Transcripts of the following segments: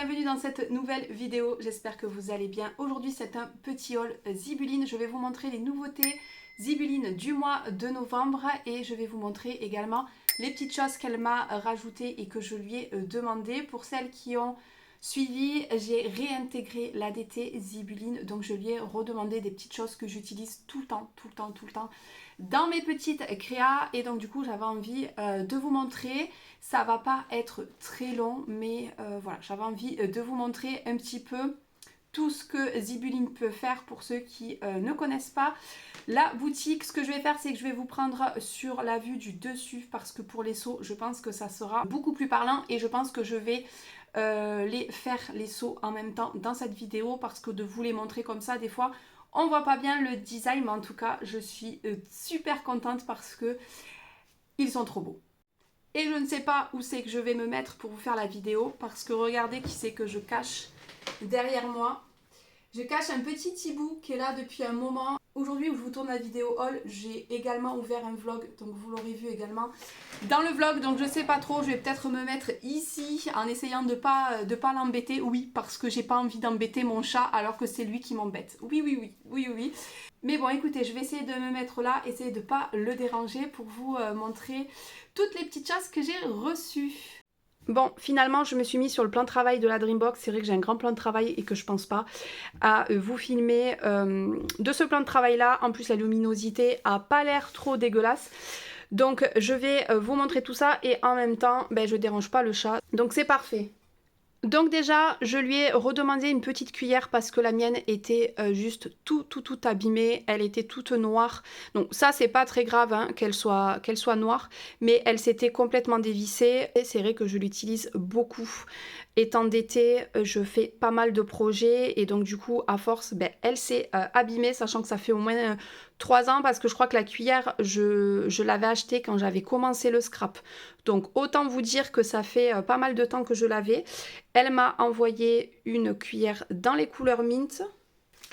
bienvenue dans cette nouvelle vidéo, j'espère que vous allez bien. Aujourd'hui c'est un petit haul Zibuline, je vais vous montrer les nouveautés Zibuline du mois de novembre et je vais vous montrer également les petites choses qu'elle m'a rajoutées et que je lui ai demandé. Pour celles qui ont suivi, j'ai réintégré l'ADT Zibuline, donc je lui ai redemandé des petites choses que j'utilise tout le temps dans mes petites créas et donc du coup j'avais envie de vous montrer. Ça va pas être très long mais voilà, j'avais envie de vous montrer un petit peu tout ce que Zibuline peut faire pour ceux qui ne connaissent pas la boutique. Ce que je vais faire, c'est que je vais vous prendre sur la vue du dessus parce que pour les seaux, je pense que ça sera beaucoup plus parlant et je pense que je vais les seaux en même temps dans cette vidéo parce que de vous les montrer comme ça, des fois, on voit pas bien le design, mais en tout cas, je suis super contente parce que ils sont trop beaux. Et je ne sais pas où c'est que je vais me mettre pour vous faire la vidéo parce que regardez qui c'est que je cache derrière moi. Je cache un petit hibou qui est là depuis un moment. Aujourd'hui où je vous tourne la vidéo haul, j'ai également ouvert un vlog, donc vous l'aurez vu également dans le vlog. Donc je sais pas trop, je vais peut-être me mettre ici en essayant de pas l'embêter. Oui, parce que j'ai pas envie d'embêter mon chat alors que c'est lui qui m'embête. Oui. Mais bon, écoutez, je vais essayer de me mettre là, essayer de pas le déranger pour vous montrer toutes les petites choses que j'ai reçues. Bon, finalement, je me suis mis sur le plan de travail de la Dreambox. C'est vrai que j'ai un grand plan de travail et que je pense pas à vous filmer de ce plan de travail-là. En plus, la luminosité a pas l'air trop dégueulasse. Donc, je vais vous montrer tout ça et en même temps, je dérange pas le chat. Donc, c'est parfait. Donc déjà, je lui ai redemandé une petite cuillère parce que la mienne était juste tout abîmée. Elle était toute noire. Donc ça, c'est pas très grave hein, qu'elle soit noire, mais elle s'était complètement dévissée. Et c'est vrai que je l'utilise beaucoup. Étant d'été, je fais pas mal de projets et donc du coup, à force, elle s'est abîmée, sachant que ça fait au moins 3 ans parce que je crois que la cuillère, je l'avais achetée quand j'avais commencé le scrap. Donc autant vous dire que ça fait pas mal de temps que je l'avais. Elle m'a envoyé une cuillère dans les couleurs mint.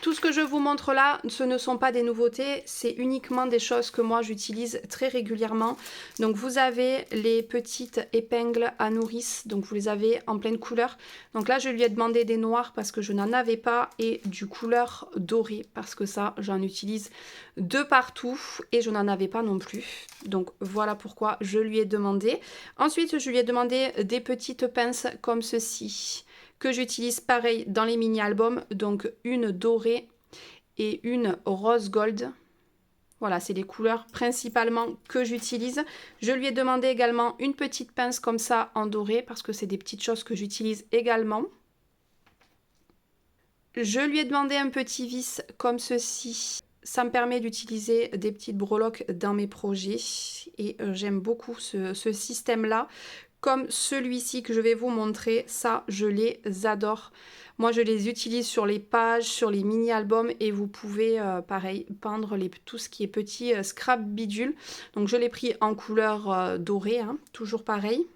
Tout ce que je vous montre là, ce ne sont pas des nouveautés, c'est uniquement des choses que moi j'utilise très régulièrement. Donc vous avez les petites épingles à nourrice, donc vous les avez en pleine couleur. Donc là je lui ai demandé des noirs parce que je n'en avais pas et du couleur doré parce que ça j'en utilise de partout et je n'en avais pas non plus. Donc voilà pourquoi je lui ai demandé. Ensuite je lui ai demandé des petites pinces comme ceci, que j'utilise pareil dans les mini-albums, donc une dorée et une rose gold. Voilà, c'est les couleurs principalement que j'utilise. Je lui ai demandé également une petite pince comme ça en doré parce que c'est des petites choses que j'utilise également. Je lui ai demandé un petit vis comme ceci. Ça me permet d'utiliser des petites breloques dans mes projets et j'aime beaucoup ce système-là. Comme celui-ci que je vais vous montrer, ça je les adore. Moi je les utilise sur les pages, sur les mini-albums et vous pouvez pareil peindre tout ce qui est petit scrap bidule. Donc je l'ai pris en couleur dorée, hein, toujours pareil.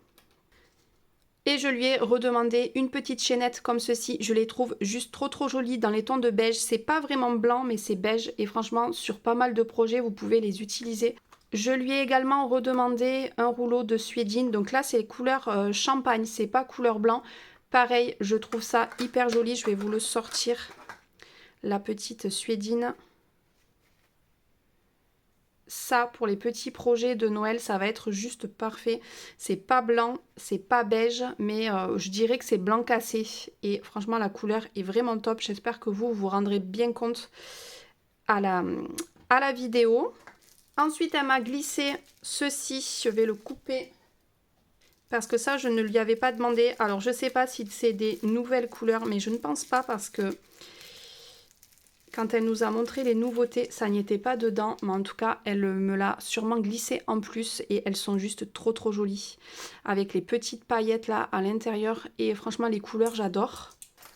Et je lui ai redemandé une petite chaînette comme ceci. Je les trouve juste trop jolies dans les tons de beige. C'est pas vraiment blanc mais c'est beige et franchement sur pas mal de projets vous pouvez les utiliser. Je lui ai également redemandé un rouleau de suédine. Donc là, c'est couleur champagne, c'est pas couleur blanc. Pareil, je trouve ça hyper joli. Je vais vous le sortir. La petite suédine. Ça, pour les petits projets de Noël, ça va être juste parfait. C'est pas blanc, c'est pas beige, mais je dirais que c'est blanc cassé. Et franchement, la couleur est vraiment top. J'espère que vous vous rendrez bien compte à la vidéo. Ensuite, elle m'a glissé ceci. Je vais le couper parce que ça, je ne lui avais pas demandé. Alors, je ne sais pas si c'est des nouvelles couleurs, mais je ne pense pas parce que quand elle nous a montré les nouveautés, ça n'y était pas dedans. Mais en tout cas, elle me l'a sûrement glissé en plus et elles sont juste trop jolies. Avec les petites paillettes là à l'intérieur et franchement, les couleurs, j'adore.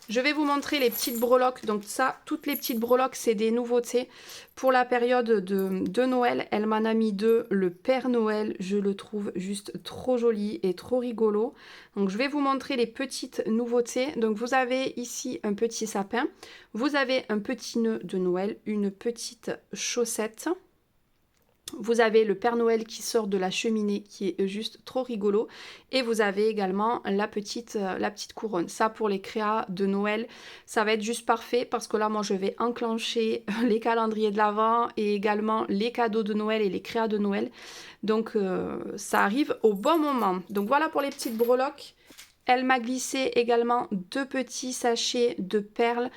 Je vais vous montrer les petites breloques. Donc ça, toutes les petites breloques, c'est des nouveautés. Pour la période de Noël, elle m'en a mis deux. Le Père Noël, je le trouve juste trop joli et trop rigolo. Donc je vais vous montrer les petites nouveautés. Donc vous avez ici un petit sapin. Vous avez un petit nœud de Noël, une petite chaussette. Vous avez le Père Noël qui sort de la cheminée qui est juste trop rigolo. Et vous avez également la petite couronne. Ça pour les créas de Noël, ça va être juste parfait parce que là moi je vais enclencher les calendriers de l'Avent et également les cadeaux de Noël et les créas de Noël. Donc ça arrive au bon moment. Donc voilà pour les petites breloques. Elle m'a glissé également 2 petits sachets de perles.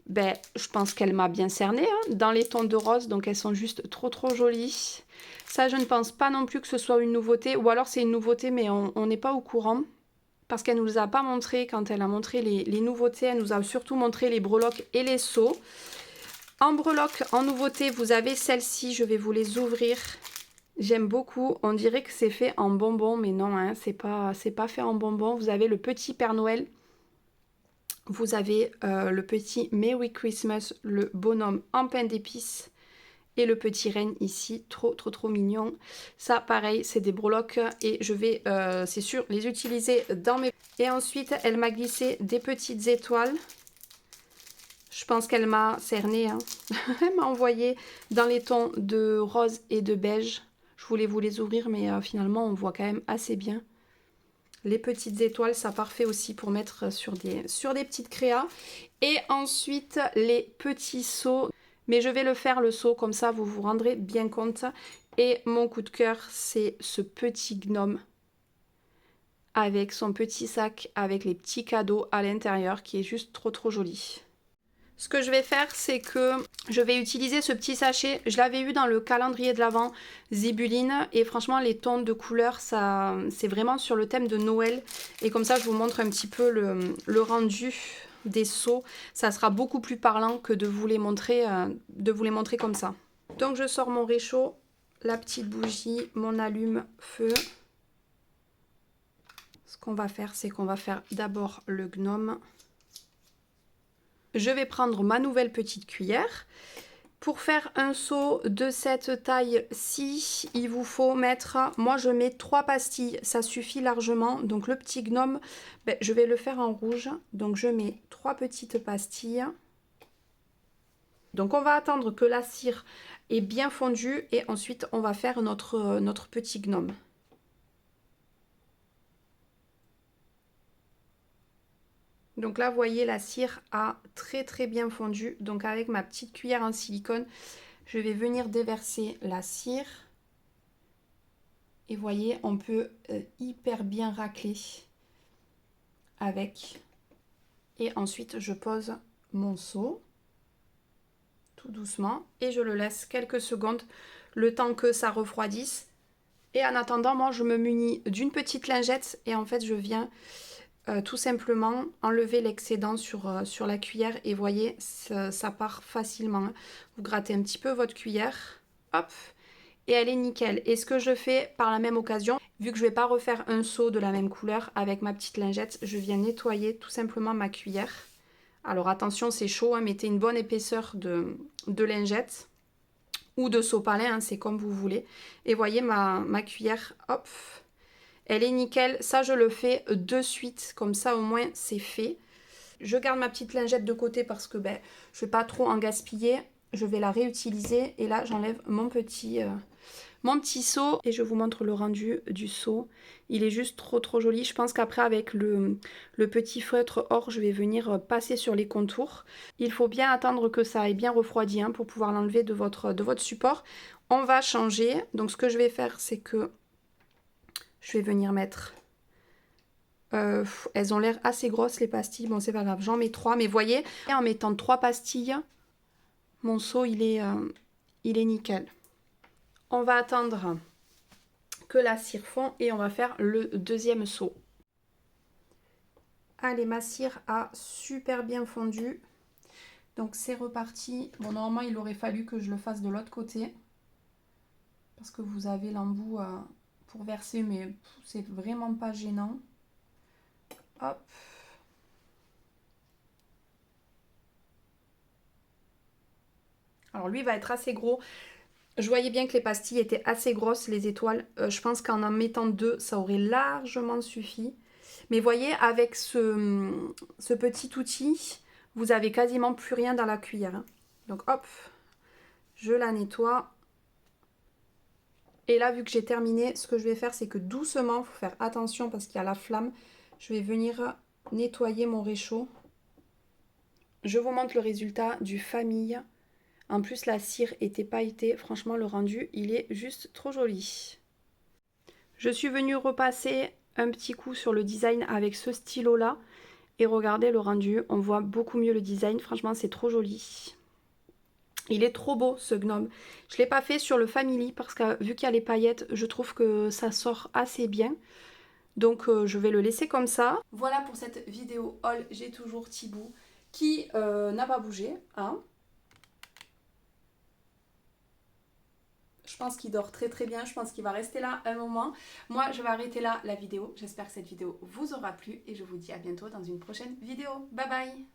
Ben, je pense qu'elle m'a bien cerné hein, dans les tons de rose, donc elles sont juste trop jolies. Ça, je ne pense pas non plus que ce soit une nouveauté, ou alors c'est une nouveauté, mais on n'est pas au courant. Parce qu'elle ne nous a pas montré, quand elle a montré les nouveautés, elle nous a surtout montré les breloques et les seaux. En breloques, en nouveauté, vous avez celles-ci, je vais vous les ouvrir. J'aime beaucoup, on dirait que c'est fait en bonbons, mais non, hein, c'est pas fait en bonbons. Vous avez le petit Père Noël. Vous avez le petit Merry Christmas, le bonhomme en pain d'épices et le petit renne ici, trop mignon. Ça pareil, c'est des breloques et je vais, c'est sûr, les utiliser dans mes... Et ensuite, elle m'a glissé des petites étoiles. Je pense qu'elle m'a cerné, hein. Elle m'a envoyé dans les tons de rose et de beige. Je voulais vous les ouvrir, mais finalement, on voit quand même assez bien. Les petites étoiles, ça parfait aussi pour mettre sur des petites créas. Et ensuite, les petits seaux. Mais je vais le faire, le seau, comme ça, vous vous rendrez bien compte. Et mon coup de cœur, c'est ce petit gnome. Avec son petit sac, avec les petits cadeaux à l'intérieur, qui est juste trop joli. Ce que je vais faire, c'est que je vais utiliser ce petit sachet. Je l'avais eu dans le calendrier de l'Avent Zibuline. Et franchement, les tons de couleurs, c'est vraiment sur le thème de Noël. Et comme ça, je vous montre un petit peu le rendu des seaux. Ça sera beaucoup plus parlant que de vous les montrer comme ça. Donc, je sors mon réchaud, la petite bougie, mon allume-feu. Ce qu'on va faire, c'est qu'on va faire d'abord le gnome. Je vais prendre ma nouvelle petite cuillère. Pour faire un seau de cette taille-ci, il vous faut mettre... Moi, je mets 3 pastilles. Ça suffit largement. Donc, le petit gnome, ben, je vais le faire en rouge. Donc, je mets 3 petites pastilles. Donc, on va attendre que la cire est bien fondue. Et ensuite, on va faire notre petit gnome. Donc là, vous voyez, la cire a très bien fondu. Donc avec ma petite cuillère en silicone, je vais venir déverser la cire. Et vous voyez, on peut hyper bien racler avec. Et ensuite, je pose mon seau tout doucement. Et je le laisse quelques secondes, le temps que ça refroidisse. Et en attendant, moi, je me munis d'une petite lingette. Et en fait, je viens... tout simplement enlever l'excédent sur la cuillère et voyez ça part facilement. Vous grattez un petit peu votre cuillère, hop, et elle est nickel. Et ce que je fais par la même occasion, vu que je ne vais pas refaire un seau de la même couleur avec ma petite lingette, je viens nettoyer tout simplement ma cuillère. Alors attention, c'est chaud, hein, mettez une bonne épaisseur de lingette ou de sopalin, hein, c'est comme vous voulez. Et voyez ma cuillère, hop, elle est nickel, ça je le fais de suite, comme ça au moins c'est fait. Je garde ma petite lingette de côté parce que ben, je ne vais pas trop en gaspiller. Je vais la réutiliser et là j'enlève mon petit seau et je vous montre le rendu du seau. Il est juste trop joli. Je pense qu'après avec le petit feutre or, je vais venir passer sur les contours. Il faut bien attendre que ça ait bien refroidi hein, pour pouvoir l'enlever de votre support. On va changer. Donc ce que je vais faire, c'est que je vais venir mettre... elles ont l'air assez grosses les pastilles. Bon, c'est pas grave, j'en mets 3. Mais voyez, en mettant 3 pastilles, mon seau, il est nickel. On va attendre que la cire fond et on va faire le deuxième seau. Allez, ma cire a super bien fondu. Donc, c'est reparti. Bon, normalement, il aurait fallu que je le fasse de l'autre côté. Parce que vous avez l'embout pour verser, mais c'est vraiment pas gênant. Hop. Alors lui va être assez gros. Je voyais bien que les pastilles étaient assez grosses, les étoiles. Je pense qu'en mettant 2, ça aurait largement suffi. Mais voyez, avec ce petit outil, vous avez quasiment plus rien dans la cuillère. Hein. Donc hop, je la nettoie. Et là, vu que j'ai terminé, ce que je vais faire, c'est que doucement, il faut faire attention parce qu'il y a la flamme. Je vais venir nettoyer mon réchaud. Je vous montre le résultat du Famille. En plus, la cire était pailletée. Franchement, le rendu, il est juste trop joli. Je suis venue repasser un petit coup sur le design avec ce stylo-là. Et regardez le rendu, on voit beaucoup mieux le design. Franchement, c'est trop joli. Il est trop beau ce gnome. Je ne l'ai pas fait sur le Family parce que vu qu'il y a les paillettes, je trouve que ça sort assez bien. Donc je vais le laisser comme ça. Voilà pour cette vidéo haul. J'ai toujours Thibaut qui n'a pas bougé. Hein. Je pense qu'il dort très très bien. Je pense qu'il va rester là un moment. Moi, je vais arrêter là la vidéo. J'espère que cette vidéo vous aura plu et je vous dis à bientôt dans une prochaine vidéo. Bye bye!